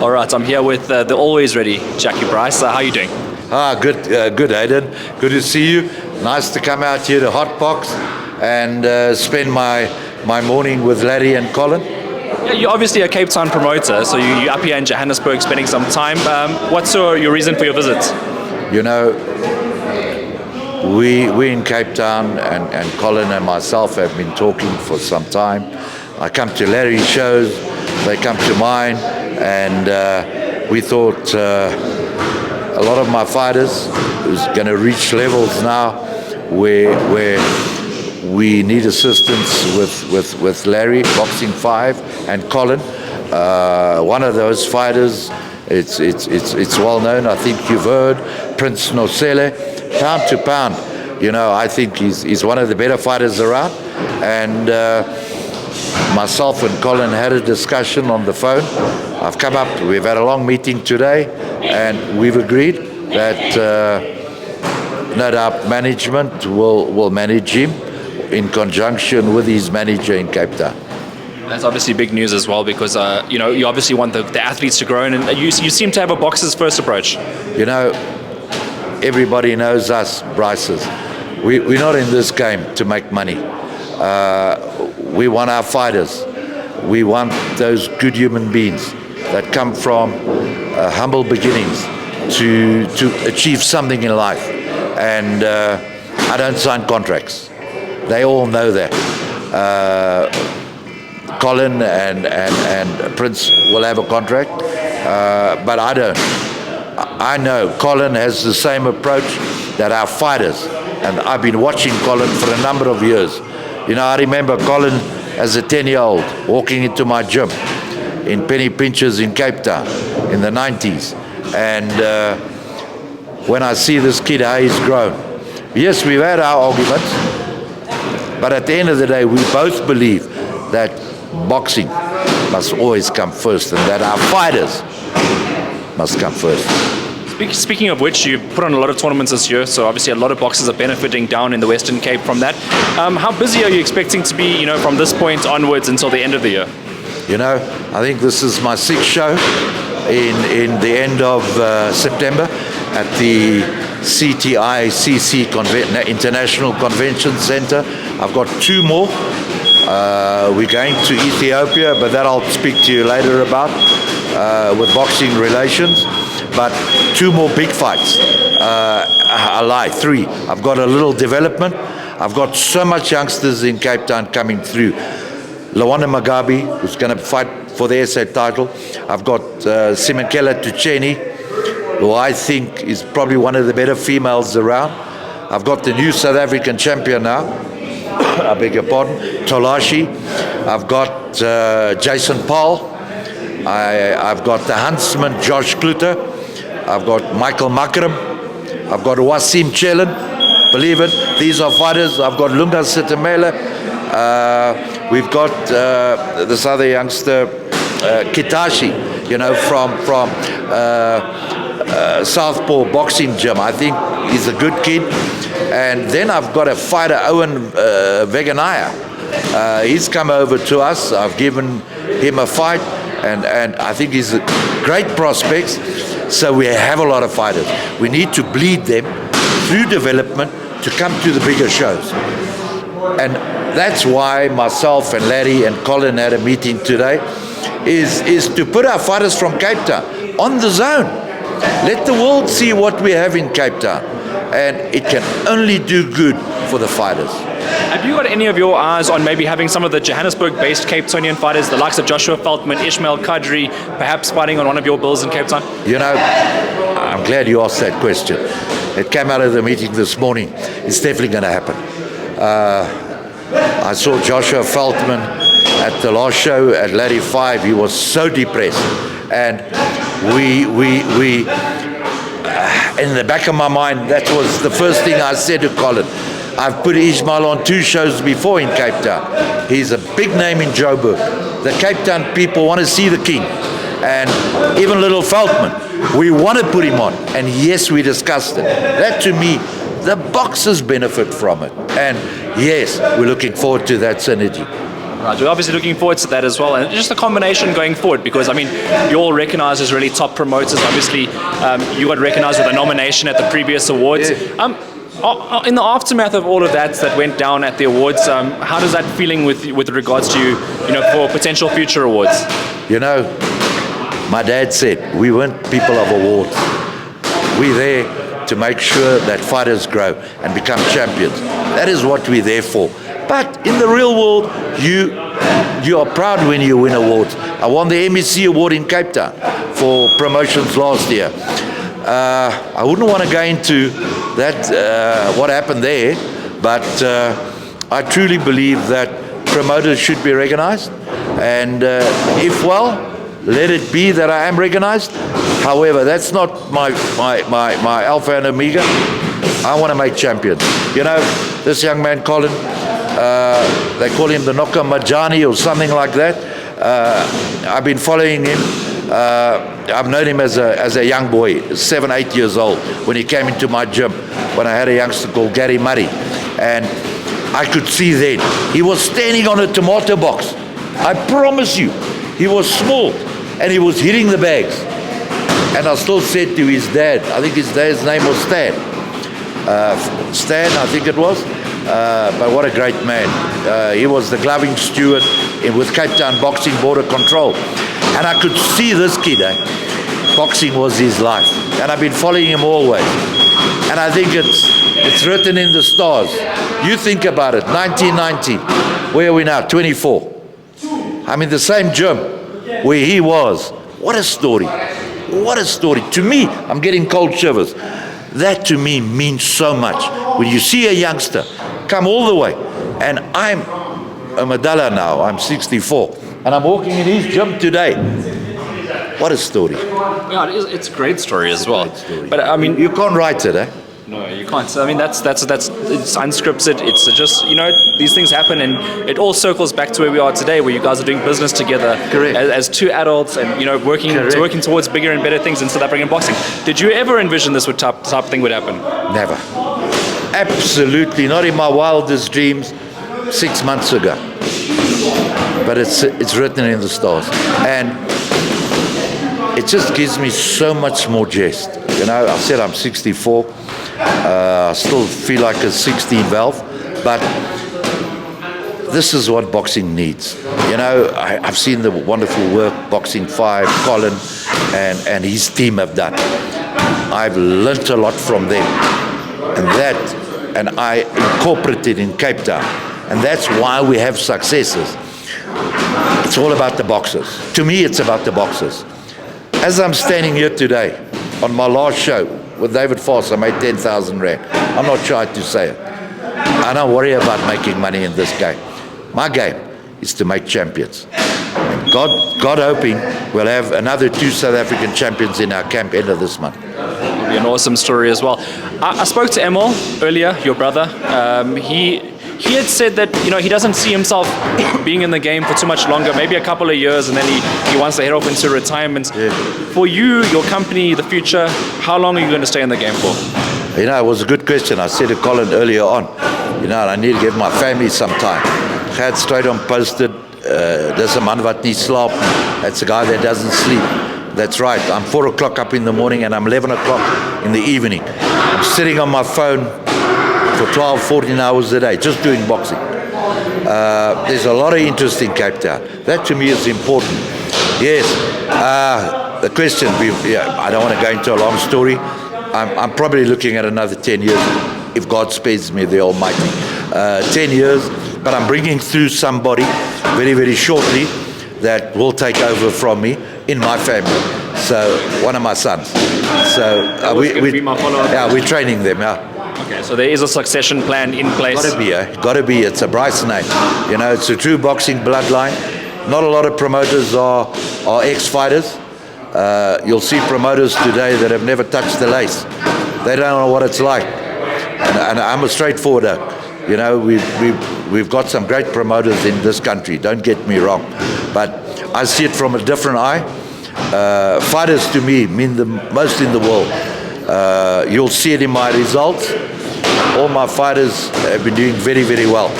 All right, I'm here with the always ready Jackie Brice. How are you doing? Good, Aidan. Good to see you. Nice to come out here to Hot Box and spend my morning with Larry and Colin. Yeah, you're obviously a Cape Town promoter, so you're up here in Johannesburg spending some time. What's your reason for your visit? You know, we in Cape Town and Colin and myself have been talking for some time. I come to Larry's shows, they come to mine, and we thought a lot of my fighters is going to reach levels now where we need assistance with Larry, Boxing 5, and Colin. One of those fighters, it's well known, I think you've heard, Prince Nosele, pound to pound. You know, I think he's one of the better fighters around. And myself and Colin had a discussion on the phone. I've come up, we've had a long meeting today, and we've agreed that no doubt management will manage him in conjunction with his manager in Cape Town. That's obviously big news as well, because you obviously want the athletes to grow, and you seem to have a boxer's first approach. You know, everybody knows us, Brices. We're not in this game to make money. We want our fighters. We want those good human beings that come from humble beginnings to achieve something in life. And I don't sign contracts. They all know that. Colin and Prince will have a contract, but I don't. I know Colin has the same approach that our fighters, and I've been watching Colin for a number of years. You know, I remember Colin as a 10-year-old walking into my gym in Penny Pinchers in Cape Town in the 90s. And when I see this kid, how he's grown. Yes, we've had our arguments, but at the end of the day, we both believe that boxing must always come first and that our fighters must come first. Speaking of which, you put on a lot of tournaments this year, so obviously a lot of boxers are benefiting down in the Western Cape from that. How busy are you expecting to be, from this point onwards until the end of the year? You know, I think this is my 6th show in the end of September at the CTICC International Convention Center. I've got 2 more. We're going to Ethiopia, but that I'll speak to you later about with boxing relations. But 2 more big fights. I lie, 3. I've got a little development. I've got so much youngsters in Cape Town coming through. Lawana Magabi, who's going to fight for the SA title. I've got Simekela Tucheni, who I think is probably one of the better females around. I've got the new South African champion now. I beg your pardon, Tolashi. I've got Jason Paul. I've got the huntsman Josh Kluter. I've got Michael Makram. I've got Wasim Chelan. Believe it, these are fighters. I've got Lunga Sitamela. We've got this other youngster, Kitashi, from Southpaw Boxing Gym. I think he's a good kid. And then I've got a fighter, Owen Veganaya. He's come over to us. I've given him a fight, and I think he's a great prospects. So we have a lot of fighters. We need to bleed them through development to come to the bigger shows. And that's why myself and Larry and Colin had a meeting today, is to put our fighters from Cape Town on the zone. Let the world see what we have in Cape Town. And it can only do good for the fighters. Have you got any of your eyes on maybe having some of the Johannesburg-based Cape Townian fighters, the likes of Joshua Feldman, Ishmael Kadri, perhaps fighting on one of your bills in Cape Town? You know, I'm glad you asked that question. It came out of the meeting this morning. It's definitely going to happen. I saw Joshua Feldman at the last show at Larry 5. He was so depressed. And we in the back of my mind, that was the first thing I said to Colin. I've put Ishmael on 2 shows before in Cape Town. He's a big name in Joburg. The Cape Town people want to see the king. And even little Feldman, we want to put him on. And yes, we discussed it. That to me, the boxers benefit from it. And yes, we're looking forward to that synergy. Right, we're obviously looking forward to that as well, and just a combination going forward, because I mean, you're all recognised as really top promoters. Obviously, you got recognised with a nomination at the previous awards. Yeah. In the aftermath of all of that went down at the awards, how does that feeling with regards to for potential future awards? You know, my dad said we weren't people of awards. We're there to make sure that fighters grow and become champions. That is what we're there for. But in the real world, you are proud when you win awards. I won the MEC award in Cape Town for promotions last year. I wouldn't want to go into that, what happened there, but I truly believe that promoters should be recognized, and if well, let it be that I am recognized. However, that's not my alpha and omega. I want to make champions. You know, this young man, Colin, they call him the Noka Majani or something like that. I've been following him. I've known him as a young boy, 7, 8 years old, when he came into my gym, when I had a youngster called Gary Murray. And I could see then, he was standing on a tomato box. I promise you, he was small, and he was hitting the bags. And I still said to his dad, I think his dad's name was Stan. Stan, I think it was. But what a great man. He was the gloving steward with Cape Town Boxing Board of Control. And I could see this kid, boxing was his life. And I've been following him always. And I think it's written in the stars. You think about it, 1990, where are we now, 24. I'm in the same gym where he was. What a story. What a story. To me, I'm getting cold shivers. That to me means so much. When you see a youngster come all the way, and I'm a Madala now, I'm 64, and I'm walking in his gym today. What a story. Yeah, it's a great story as well. But I mean, you can't write it, eh? No, you can't. So, I mean, that's it's unscripted. It's just, these things happen, and it all circles back to where we are today, where you guys are doing business together. Correct. As two adults, and working towards bigger and better things in South African boxing. Did you ever envision this type of thing would happen? Never. Absolutely not in my wildest dreams 6 months ago. But it's written in the stars, and it just gives me so much more jest. I said I'm 64. I still feel like a 16 valve, but this is what boxing needs. I've seen the wonderful work Boxing 5, Colin, and his team have done. I've learnt a lot from them, and I incorporated in Cape Town, and that's why we have successes. It's all about the boxers. To me, it's about the boxers. As I'm standing here today, on my last show with David Foss, I made 10,000 Rand. I'm not shy to say it. I don't worry about making money in this game. My game is to make champions. And God hoping, we'll have another 2 South African champions in our camp end of this month. It'll be an awesome story as well. I spoke to Emil earlier, your brother. He had said that he doesn't see himself being in the game for too much longer, maybe a couple of years, and then he wants to head off into retirement. Yeah. For you, your company, the future, how long are you going to stay in the game for? It was a good question. I said to Colin earlier on, I need to give my family some time. Gert straight on posted, dis 'n man wat nie slaap. That's a guy that doesn't sleep. That's right. I'm 4 o'clock up in the morning and I'm 11 o'clock in the evening. I'm sitting on my phone for 12, 14 hours a day, just doing boxing. There's a lot of interest in Cape Town. That to me is important. Yes, the question, I don't want to go into a long story. I'm probably looking at another 10 years, if God spares me the Almighty. 10 years, but I'm bringing through somebody very, very shortly that will take over from me in my family. So, one of my sons. So, we're training them, yeah. Okay, so there is a succession plan in place. Gotta be. It's a Brice name. It's a true boxing bloodline. Not a lot of promoters are ex-fighters. You'll see promoters today that have never touched the lace. They don't know what it's like. And I'm a straightforwarder. We've got some great promoters in this country. Don't get me wrong, but I see it from a different eye. Fighters to me mean the most in the world. You'll see it in my results. all my fighters have been doing very, very well.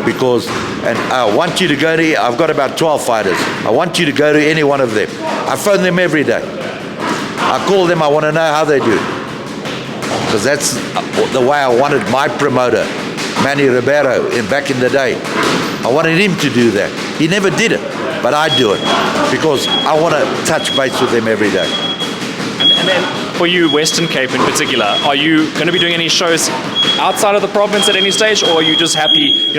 Because, and I want you to go to, I've got about 12 fighters. I want you to go to any one of them. I phone them every day. I call them, I want to know how they do. Because that's the way I wanted my promoter, Manny Ribeiro, back in the day. I wanted him to do that. He never did it, but I do it because I want to touch base with him every day. And then for you, Western Cape in particular, are you going to be doing any shows outside of the province at any stage, or are you just happy,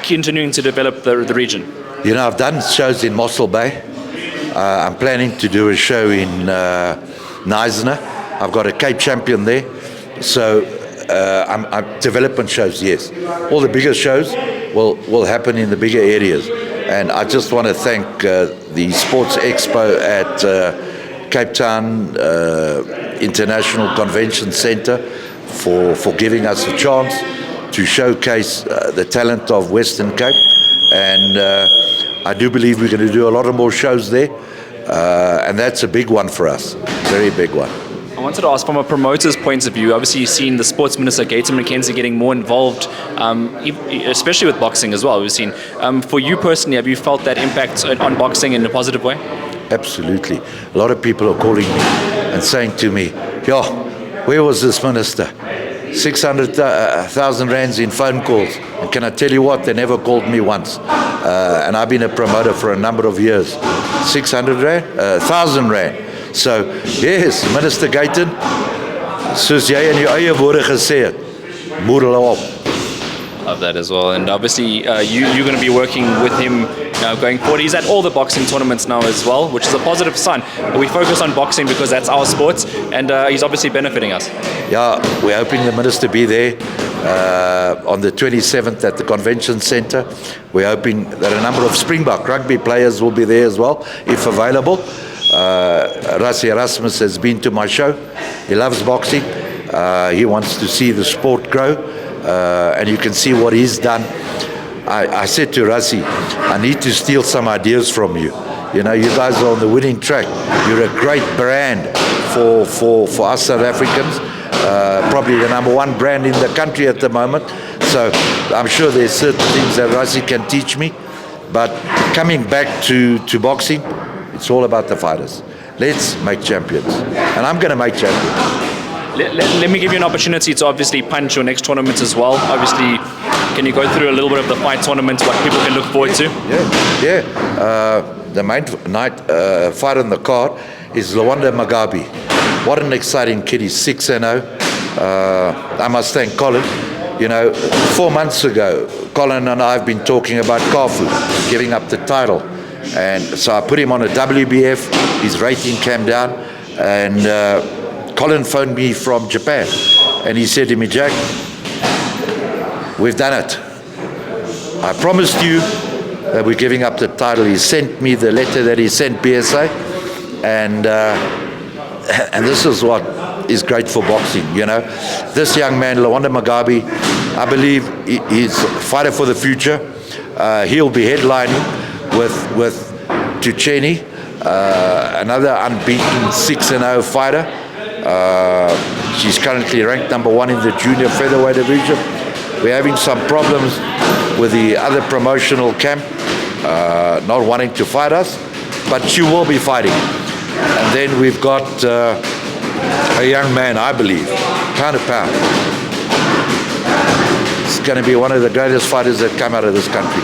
continuing to develop the region? I've done shows in Mossel Bay. I'm planning to do a show in Knysna. I've got a Cape champion there. So I'm development shows, yes. All the bigger shows will happen in the bigger areas. And I just want to thank the Sports Expo at Cape Town International Convention Centre for giving us a chance to showcase the talent of Western Cape. And I do believe we're going to do a lot of more shows there. And that's a big one for us, very big one. I wanted to ask from a promoter's point of view, obviously you've seen the Sports Minister, Gaten McKenzie, getting more involved, especially with boxing as well, we've seen. For you personally, have you felt that impact on boxing in a positive way? Absolutely. A lot of people are calling me and saying to me, yo, where was this minister? 600,000 rands in phone calls. And can I tell you what? They never called me once. And I've been a promoter for a number of years. 600 rand? 1,000 rand. So, yes, Minister Gaten, soos jy in jou eie woorde gesê het, moer hulle op. Love that as well. And obviously, you're going to be working with him going forward. He's at all the boxing tournaments now as well, which is a positive sign. We focus on boxing because that's our sport, and he's obviously benefiting us. Yeah, we're hoping the minister be there on the 27th at the convention centre. We're hoping that a number of Springbok rugby players will be there as well, if available. Rassie Erasmus has been to my show. He loves boxing. He wants to see the sport grow, and you can see what he's done. I said to Rassie, I need to steal some ideas from you. You guys are on the winning track. You're a great brand for us South Africans. Probably the #1 brand in the country at the moment. So I'm sure there's certain things that Rassie can teach me. But coming back to boxing, it's all about the fighters. Let's make champions. And I'm going to make champions. Let me give you an opportunity to obviously punch your next tournament as well. Obviously, can you go through a little bit of the fight tournament, what people can look forward to? Yeah. The main night fight on the card is Lwanda Mugabe. What an exciting kid. He's 6-0. I must thank Colin. 4 months ago, Colin and I have been talking about Kafu giving up the title. And so I put him on a WBF. His rating came down. And Colin phoned me from Japan. And he said to me, Jack, we've done it. I promised you that we're giving up the title. He sent me the letter that he sent BSA. And this is what is great for boxing, This young man, Lwanda Mugabe, I believe he's a fighter for the future. He'll be headlining with Tucheni, another unbeaten 6-0 fighter. She's currently ranked #1 in the junior featherweight division. We're having some problems with the other promotional camp, not wanting to fight us, but she will be fighting. And then we've got a young man, I believe, pound to pound. He's going to be one of the greatest fighters that come out of this country.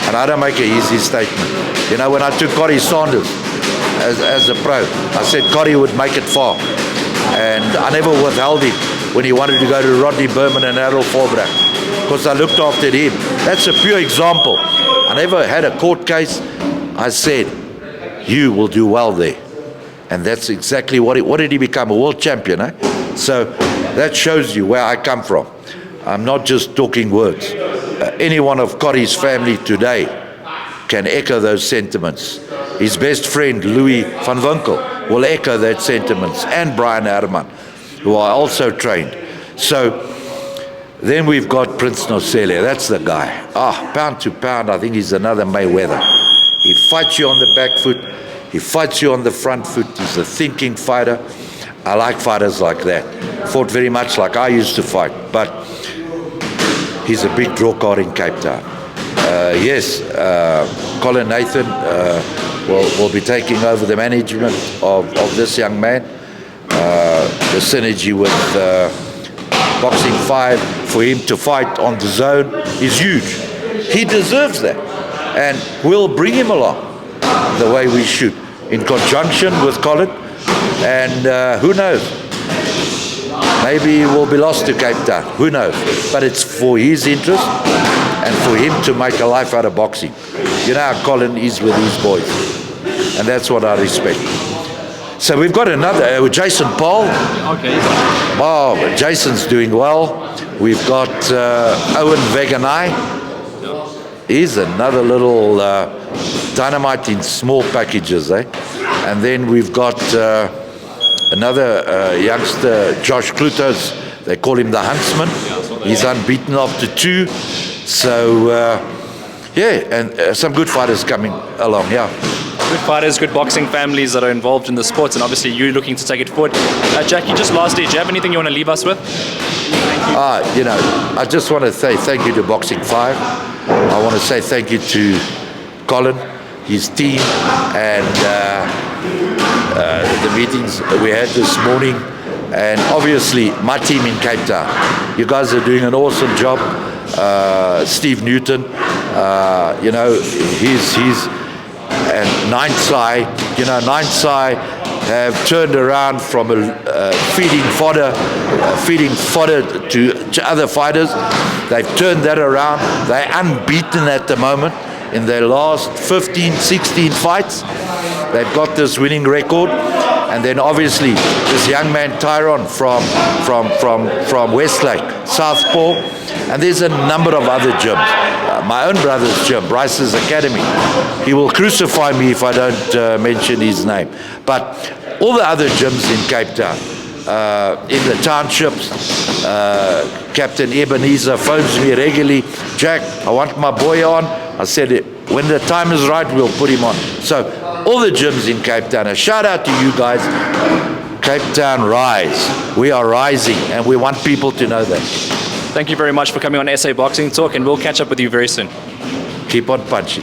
And I don't make an easy statement. When I took Corrie Saunders as a pro, I said Corrie would make it far. And I never withheld him when he wanted to go to Rodney Berman and Errol Forbrak, because I looked after him. That's a pure example. I never had a court case. I said, you will do well there. And that's exactly what did he become? A world champion, eh? So that shows you where I come from. I'm not just talking words. Any one of Corrie's family today can echo those sentiments. His best friend, Louis van Winkel, will echo that sentiments, and Brian Herman, who are also trained. So then we've got Prince Nosele. That's the guy. Pound to pound, I think he's another Mayweather. He fights you on the back foot. He fights you on the front foot. He's a thinking fighter. I like fighters like that. Fought very much like I used to fight. But he's a big draw card in Cape Town. Yes, Colin Nathan will be taking over the management of this young man. The synergy with Boxing 5 for him to fight on the zone is huge. He deserves that, and we'll bring him along the way we should, in conjunction with Colin. And who knows? Maybe we'll be lost to Cape Town. Who knows? But it's for his interest and for him to make a life out of boxing. You know how Colin is with his boys, and that's what I respect. So we've got another, Jason Paul. Okay. Oh, Jason's doing well. We've got Owen Veganai. He's another little dynamite in small packages, eh? And then we've got another youngster, Josh Klutos. They call him the Huntsman. He's unbeaten after 2. So, yeah, and some good fighters coming along, yeah. Good fighters, good boxing families that are involved in the sport, and obviously you looking to take it forward. Jackie, just lastly, do you have anything you want to leave us with? You know, I just want to say thank you to Boxing 5. I want to say thank you to Colin, his team, and the meetings we had this morning, and obviously my team in Cape Town. You guys are doing an awesome job. Steve Newton, you know, he's and Ninthsai, you know, Ninthsai have turned around from feeding fodder to other fighters. They've turned that around. They're unbeaten at the moment in their last 15, 16 fights. They've got this winning record. And then obviously this young man Tyron from Westlake, Southpaw, and there's a number of other gyms. My own brother's gym, Brice's Academy. He will crucify me if I don't mention his name. But all the other gyms in Cape Town, in the townships, Captain Ebenezer phones me regularly. Jack, I want my boy on. I said, when the time is right, we'll put him on. So all the gyms in Cape Town, a shout out to you guys. Cape Town rise. We are rising, and we want people to know that. Thank you very much for coming on SA Boxing Talk, and we'll catch up with you very soon. Keep on punching.